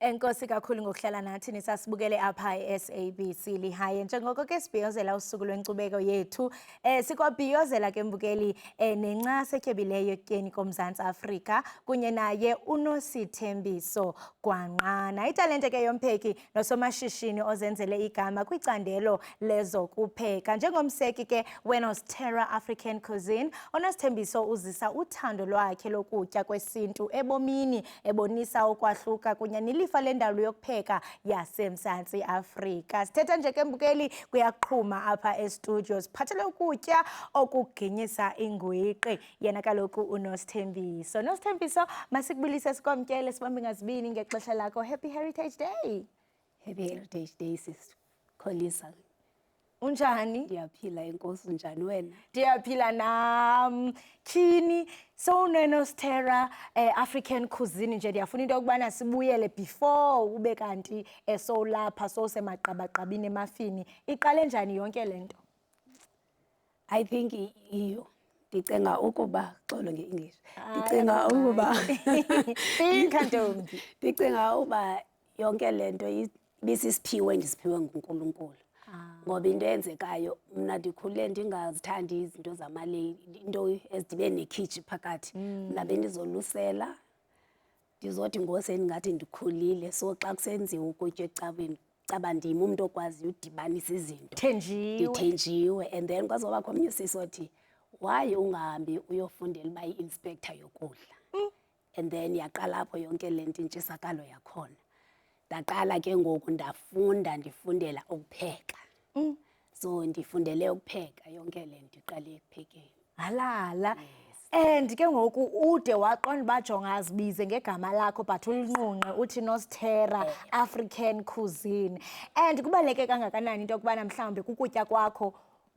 Enkosi kakhulu ngokuhlala nathi nisasibukele apha eSABC lihaye njengoko ke sibhiyozela usuku lwenkcubeko yethu sikwabhiyozela ke mbukeli nencasa etyebileyo ekutyeni koMzantsi Afrika kunye naye uNosithembiso Gwanqana, italente ke yompheki nosomashishini ozenzele igama kwicandelo lezokupheka. Njengomseki ke weNostera African Cuisine, uNosithembiso uzisa uthando lwakhe lokutya kwesintu ebomini, ebonisa ukwahluka kunye nelifa lendalo yokupheka yaseMzantsi Afrika. Sithetha nje ke mbukeli kuyaqhuma apha estudio, siphathele ukutya okuginyisa ingwiqi. Yena kaloku uNosithembiso. Nosithembiso, masikubulise sikwamkele sibambe ngazibini ngexesha lakho. Happy Heritage Day. Happy Heritage Day, sis Kholisa. Unjani? Ndiyaphila, enkosi, unjani wena? Ndiyaphila nam. Tyhini sowuneNostera African Cuisine nje ndiyafuna into yokubana sibuyele before ube kanti sowulapha sowusemagqabagqabini emafini. Iqale njani yonke le nto? I think iyo ndicinga ukuba xolo nge-English. Ndicinga ukuba Inkantombi. Ndicinga ukuba yonke le nto ibisisiphiwo endisiphiwe nguNkulunkulu. Ngoba into eyenzekayo mna ndikhule ndingazithandi izinto zamaleyili, into ezidibe nekhitshi phakathi. Mna bendizolusela ndizothi ngoseni ngathi ndikhulile, so xa kusenziwa ukutya ecaweni caba ndim umuntu okwaziyo udibanisa izinto. Ndithenjiwe. And then kwazobakho omnye usisi othi why ungahambi uyofundela uba yi-inspector yokudla. And then yaqala apho yonke le nto intshisakalo yakhona. Ndaqala ke ngoku ndifundela ukupheka. So ndifundele ukupheka yonke le nto iqale ekuphekeni. Halala. And ke ngoku ude waqonda bajonga azibize ngegama lakho but ulinqunqe uthi Nostera African Cuisine. And kubaleke kangakanani into yokubana mhlawumbe kukutya kwakho,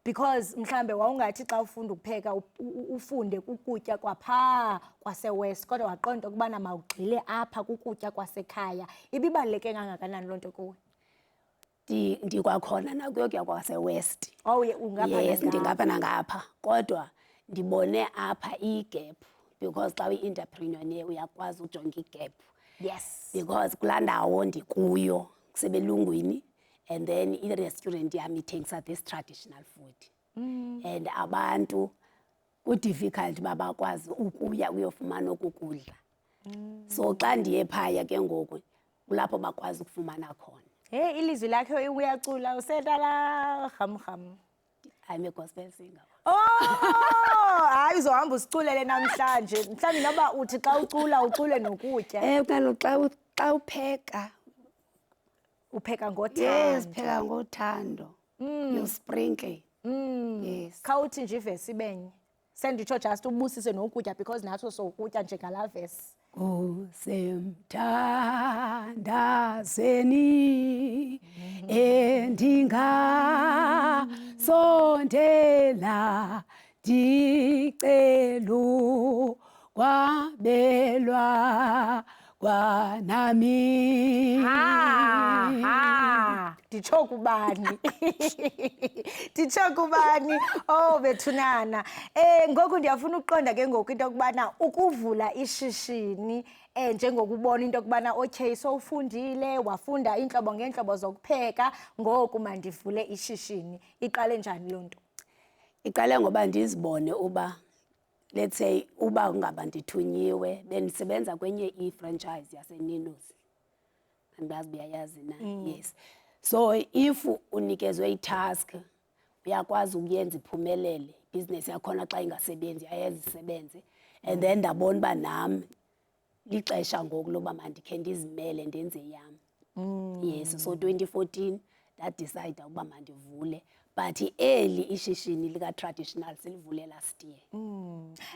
because mhlambe wawungathi xa ufunda ukupheka ufunde kukutya kwapha kwase-West, kodwa waqonda ukubana mawugxile apha kukutya kwasekhaya. Ibibaluleke kangakanani loo nto kuwe? Ndikwakhona nakuyokya kwase-West. Oh, ungapha yes, ndingapha nangapha. Kodwa ndibone apha i-gap, because xa uyi-entrepreneur uyakwazi ujonga i-gap. Yes. Because kulaa ndawo ndikuyo kusebelungwini, and then i-restaurant yami ithengisa this traditional food. And abantu ku-difficult uba bakwazi ukuya uyofumana okukudla. So xa ndiye phaya ke ngoku kulapho bakwazi ukufumana khona. Hey, ilizwi lakhe uyacula usetala kham. I'm a gospel singer. Oh, hayi uzohamba usiculele namhlanje. Mhlawumbi noba uthi xa ucule nokutya. Kaloku xa upheka Upheka ngothando. Yes, pheka ngothando. You sprinkle. Yes. Khawuthi nje ivesi ibenye. Senditsho just ubusise nokutya because nathi sokutya nje ngala vesi. Semthandazeni endingasondela ndicelo kwabelwa kwanami. Nditsho kubani? Nditsho kubani? Oh bethunana. Ngoku ndiyafuna ukuqonda ke ngoku into yokubana ukuvula ishishini njengokubona into yokubana okay sowufundile wafunda iintlobo ngeentlobo zokupheka, ngoku mandivule ishishini. Iqale njani loo nto? Iqale ngoba ndizibone uba let's say uba ngaba ndithunyiwe bendisebenza kwenye i-franchise yaseNinos. Andazi uyayazi na? Yes. So if unikezwe i-task uyakwazi ukuyenza iphumelele, business yakhona xa ingasebenzi ayenze isebenze. And then ndabona uba nam lixesha ngoku loba mandikhe ndizimele ndenze yam. Yes, so 2014 decide uba mandivule, but eli ishishini lika-traditional silivule last year.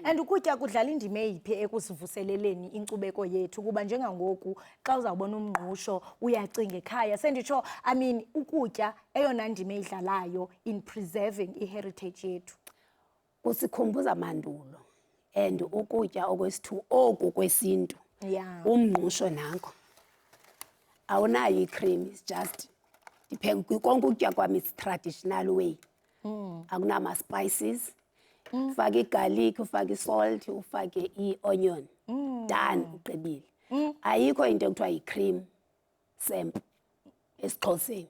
And ukutya kudlala indima eyiphi ekusivuseleleni inkcubeko yethu? Kuba njengangoku xa uzawubona umngqusho uyacinga ekhaya. Senditsho I mean ukutya eyona ndima eyidlalayo in preserving i-heritage yethu. Usikhumbuza mandulo, and ukutya okwesithu oku kwesintu. Yeah. Umngqusho nanko awunayo i-cream, it's just konke ukutya kwami it's traditional way. Akunama-spices. Ufake i-garlic, ufake i-salt, ufake i-onion. Done, uqedile. Ayikho into ekuthiwa yi-cream. sempu esiXhoseni.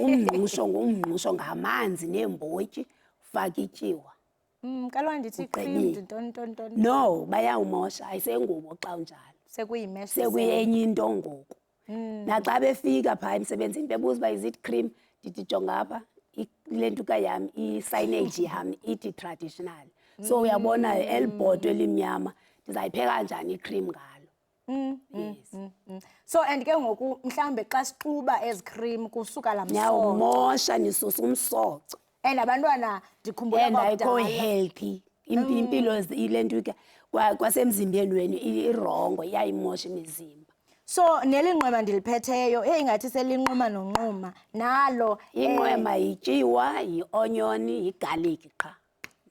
Umngqusho ngumngqusho ngamanzi neembotyi ufaka ityiwa. Kalwa ndithi creamed nton. No, bayawumosha ayisengubo xa unjalo. Sekuyimesh. Sekuyenye into ngoku. Naxa befika phaa emsebenzini bebuza uba is it cream, ndithi jonga apha le ntuka yam i-signage yam ithi traditional. So uyabona elibhodo elimnyama ndizayipheka njani i-cream ngalo. Yes. So and ke ngoku mhlambe xa sixuba ezi cream kusuka la msoco. Niyawumosha nisusa umsoco. And abantwana ndikhumbula And ayikho kwakudala. healthy. Impilo ile ntuka kwasemzimbeni wenu irongo iyayimosha imizimba. So nelinqwema ndiliphetheyo ingathi selinquma nonquma nalo Inqwema yityiwa, yi-onion, yigarlic qha.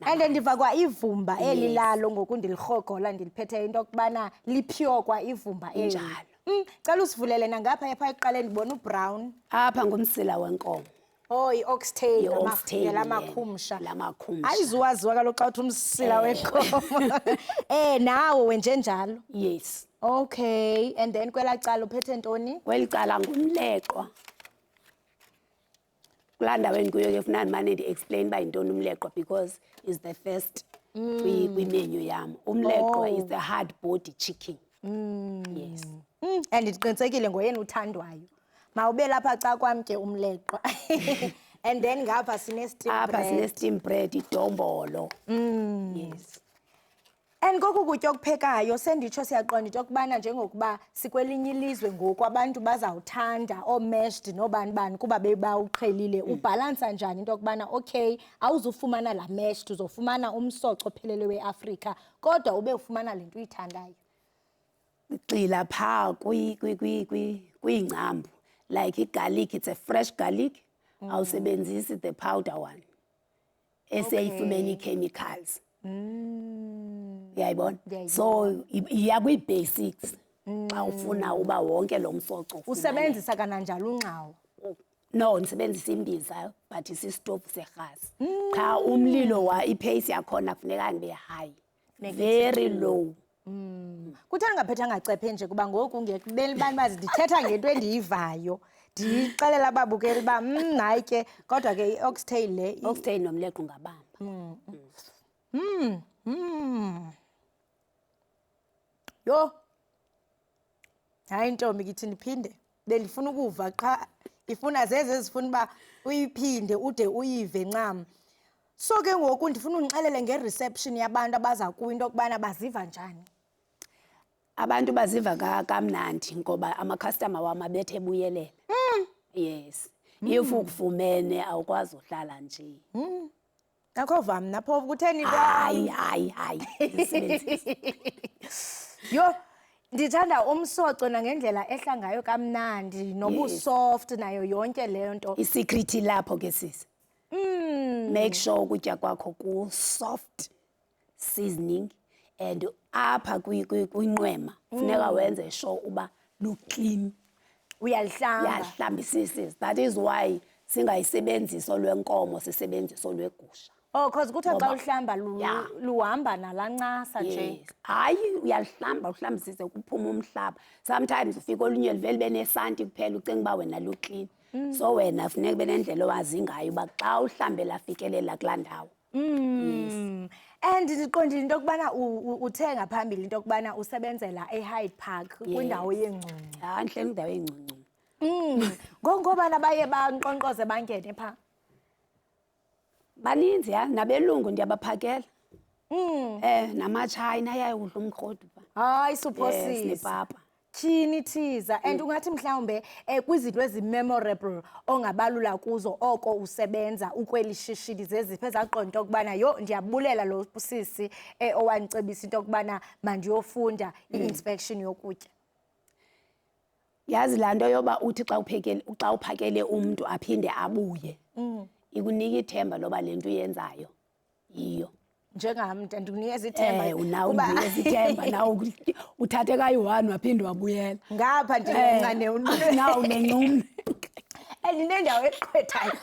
and ndiva kwa ivumba eli lalo ngoku ndilirhogola ndiliphetheyo into yokubana lipure kwa ivumba eli. Njalo. Cela usivulele nangapha epha eqaleni ndibona ubrown. Apha ngumsila wenkomo. Oh, i-oxtail I-oxtail, lamakhumsha. lamakhumsha. Ayizuwaziwa kaloku xa uthi umsila wenkomo. Nawo wenje njalo. Yes. Okay, and then kwela cala uphethe ntoni? Kweli cala ngumleqwa. Kulaa ndawo endikuyo ke funeka ndimane ndi-explain uba yintoni umleqwa because is the first kwimenu yam. Umleqwa is the hard body chicken. Yes. And ndiqinisekile ngoyena uthandwayo. Mawube lapha xa kwam ke umleqwa. And then ngapha sine-steam Apha bread. sine-steam bread, idombolo. Yes. And koku kutya okuphekayo senditsho siyaqonda into yokubana njengokuba sikwelinye ilizwe ngoku abantu bazawuthanda oo-mashed nobani kuba bebawuqhelile. Ubhalansa njani into yokubana okay awuzufumana la mashed uzofumana umsoco ophelele weAfrika kodwa ube ufumana le nto uyithandayo? Gxila phaa kwiingcambu like igarlic, it's a fresh garlic. Awusebenzisi the powder one eseyifumene ii-chemicals. Uyayibona? So iya kwii-basics xa ufuna uba wonke lo msoco Usebenzisa kananjalo unqawo? No, ndisebenzisa imbiza but isisitofu serhasi. Qha umlilo ipace yakhona kufuneka ndibe high, very low. Kutheni ngaphethanga cephe nje kuba ngoku ngekubeni bani bazi ndithetha ngento endiyivayo ndixelela ababukeli uba hayi ke kodwa ke i-oxtail le Oxtail nomleqwa ungabamba. Yho, hayi ntombi kithi ndiphinde bendifuna ukuva qha ifuna zeze ezifuna uba uyiphinde ude uyive ncam. So ke ngoku ndifuna undixelele nge-reception yabantu abaza kuyo into yokubana baziva njani. Abantu baziva kamnandi ngoba amakhastama wam abethe ebuyelela. Yes. If ukufumene awukwazi uhlala nje. Akho vam napho kutheni Hayi. Yo, ndithanda umsoco nangendlela ehla ngayo kamnandi nobusoft nayo yonke leyo nto. Isecret lapho ke sisi. Make sure ukutya kwakho ku-soft seasoning and apha kwinqwema funeka wenze sure uba lu-clean. Uyalihlamba. Yahlambisisi. That is why singayisebenzisi olwenkomo sisebenzisa olwegusha. Oh, because kuthiwa xa uhlamba luhamba nalaa ncasa nje. Yes. Hayi uyalihlamba uhlambisise kuphuma umhlaba. Sometimes ufika olunye livele libe nesanti kuphela ucinga uba wena lu-clean. So wena funeka ube nendlela owazi ngayo uba xa uhlambe lafikelela kulaa ndawo. And ndiqondile into yokubana uthe ngaphambili into yokubana usebenzela eHyde Park kwindawo yeengcungcu. Nhle indawo engcungcu. Ngobana baye banqonqoze bangene phaa? Baninzi nabelungu ndiyabaphakela. Namachina ayayudla umkhodu phaa. Hayi supposisi. Nepapa. Tyhini thiza and ungathi mhlawumbe kwizinto ezi-memorable ongabalula kuzo oko usebenza ukweli shishini zeziphi ezaqonda into yokubana yho ndiyabulela lo sisi owandicebisa into yokubana mandiyofunda i-inspection yokutya? Yazi laa nto yoba uthi xa uphakele umntu aphinde abuye ikunika ithemba loba le nto uyenzayo yiyo. Njengam ndikunikeza ithemba. Unawo undinikeza ithemba nawe uthathe kayi-1 waphinde wabuyela. Ngapha ndinenca Nawu nencumne. ndinendawo eqwethayo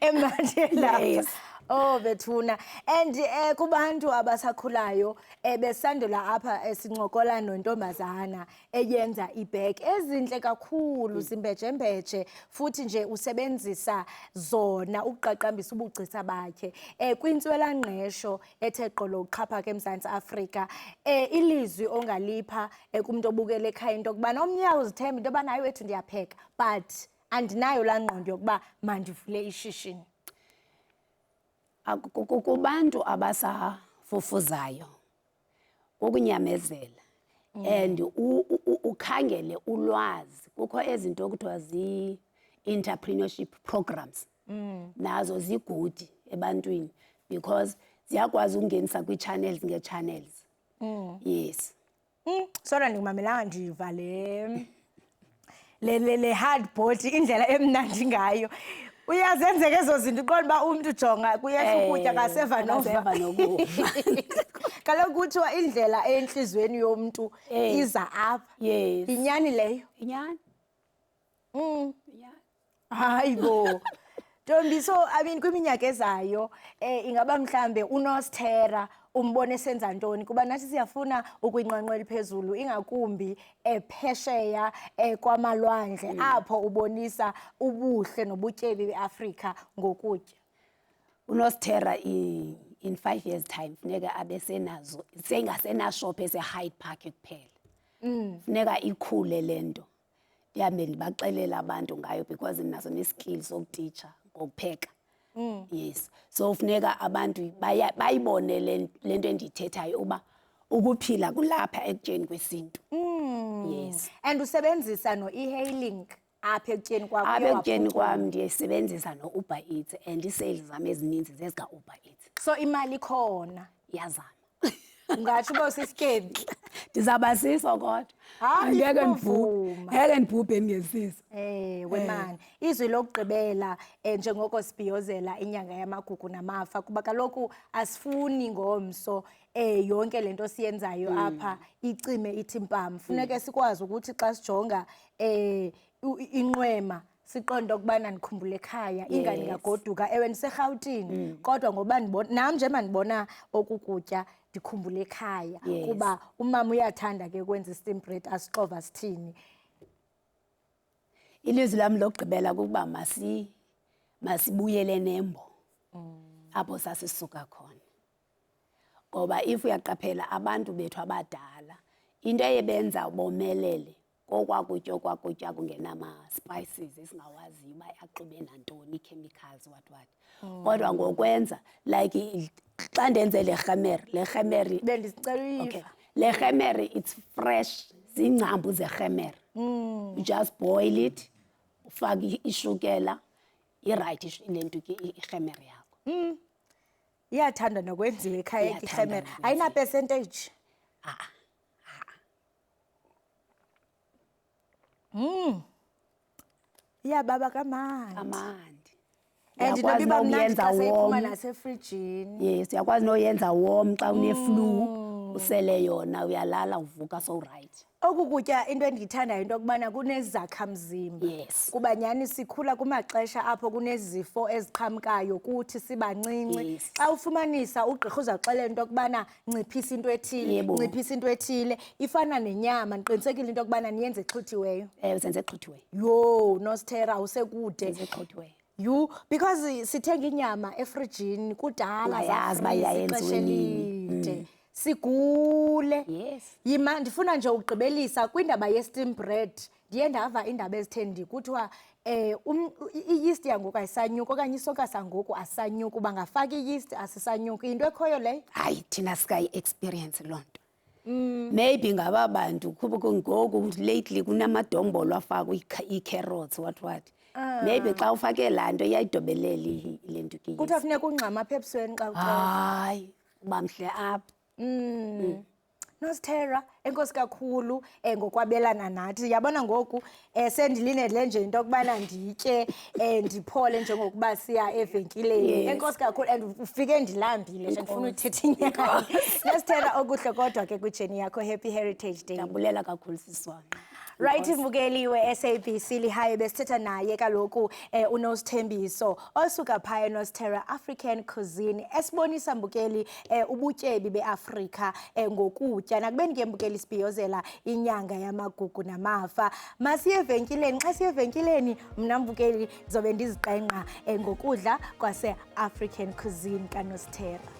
emnandi lapha. Oh bethuna. And kubantu abasakhulayo besandula apha sincokola nontombazana eyenza ibag ezinhle kakhulu simbejembeje futhi nje usebenzisa zona ukuqaqambisa ubugcisa bakhe kwintswela ngqesho ethe qolo uqhapha ke eMzantsi Afrika ilizwi ongalipha kumuntu obukele ekhaya into kubana omnyawo uzithemba into bana hayi wethu ndiyapheka but andinayo laa ngqondo yokuba mandivule ishishini. Kubantu abasafufuzayo ukunyamezela and ukhangele ulwazi kukho ezinto okuthiwa zii-entrepreneurship programs nazo zigudi ebantwini because ziyakwazi ukungenisa kwii-channels ngee-channels. Yes. Sona ndingumamelanga ndiva le hardboard indlela emnandi ngayo. Uyazenzeka ezo zinto uqonda uba umntu ujonga kuyehla ukutya kaseva nokuva. Kaloku kuthiwa indlela entliziyweni yomntu iza apha. Yes. Inyani leyo? Inyani. Hayi bo. Ntombi, so I mean kwiminyaka ezayo ingaba mhlambe uNosthera umbone esenza ntoni kuba nathi siyafuna ukuyinqanqela phezulu ingakumbi phesheya kwamalwandle apho ubonisa ubuhle nobutyebi beAfrika ngokutya. uNosthera in 5 years time funeka abe senazo sengasenashop ese-Hyde Park kuphela. Funeka ikhule lento ndihambe ndibaxelela abantu ngayo because naso neskill sokutitsha ngokupheka. Yes, so funeka abantu bayibone lento endiyithethayo uba ukuphila kulapha ekutyeni kwesintu. Yes. And usebenzisa no-e-hailing apha ekutyeni kwakho? Apha ekutyeni kwam ndiyisebenzisa no-Uber Eats and ii-sales zam ezininzi zezika-Uber Eats. So imali khona? Iyazama. Ungatsho uba usiskebi? Ndizabasiso kodwa. Angeke ndibhubhe ndingesiso. Wemani izwi lokugqibela njengoko sibhiyozela inyanga yamagugu namafa kuba kaloku asifuni ngomso yonke lento siyenzayo apha icime ithi mpam. Funeke sikwazi ukuthi xa sijonga inqwema siqonde ukubana ndikhumbule ekhaya ingane kagoduka ewe ndiseRhawutini kodwa ngoba nam nje mandibona okukutya ndikhumbule ekhaya kuba umama uyathanda ke ukwenza i-steam bread asixova sithini. Ilizwi lam lokugqibela kukuba masibuyele nembo apho sasisuka khona ngoba if uyaqaphela abantu bethu abadala into eyebenza bomelele kokwakutya kungenama-spices esingawaziyo uba axube nantoni ii-chemicals what kodwa ngokwenza like xa ndenze le rhemere Bendisicela uyiva. le rhemere it's fresh ziingcambu zerhemere. You just boil it ufake ishukela irayithi lento ke irhemere yakho. Iyathanda nokwenziwa ekhaya irhemere. Ayina percentage? Iyababa kamandi. And nobiba mnandi xa seyiphuma nasefrijini. Yes, uyakwazi noyenza warm xa une-flu usele yona uyalala uvuka so-right. Oku kutya into endiyithandayo into yokubana kunezakhamzimba. Yes. Kuba nyhani sikhula kumaxesha apho kunezifo eziqhamkayo kuthi sibancinci. Xa ufumanisa ugqirha uzawuxelela into yokubana nciphisa into ethile, nciphisa into ethile. Ifana nenyama ndiqinisekile into yokubana niyenze exhuthiweyo. Usenze exhuthiweyo. Yho, Nostera usekude. Exhuthiweyo. You because sithenga inyama efrijini kudala yazi ba yayenziwe nini. Sigule. Yes. Yima ndifuna nje ugqibelisa kwindaba ye-steam bread. Ndiye ndava indaba ezitheni kuthiwa i-yeast yangoku ayisanyuka okanye isoka sangoku asanyuka uba ngafaka i-yeast asisanyuka. Into ekhoyo leyo? Hayi thina sikayi-experience loo nto. Maybe ngaba bantu ngoku lately kunamadombolo afakwa ii-carrots what. Maybe xa ufake laa nto iyayidobelele le nto ke. Kuthiwa funeka ungxama apha ebusweni xa ucofa. Hayi uba mhle apha. Nostera, enkosi kakhulu ngokwabelana nathi. Yabona ngoku sendilindele nje into yokubana nditye ndiphole njengokuba siya evenkileni. Enkosi kakhulu and ufike ndilambile nje ndifuna uthetha inyani. Nostera okuhle kodwa ke kwijeni yakho. Happy Heritage Day. Ndiyabulela kakhulu sisi wami. Right, Mbukeli we-SABC Lihaye besithetha naye kaloku uNosithembiso osuka phaya eNostera African Cuisine esibonisa Mbukeli ubutyebi beAfrika ngokutya nakubeni ke Mbukeli sibhiyozela inyanga yamagugu namafa. Masiye evenkileni, xa siye evenkileni mna Mbukeli zobe ndiziqenqa ngokudla kwase-African Cuisine kaNostera.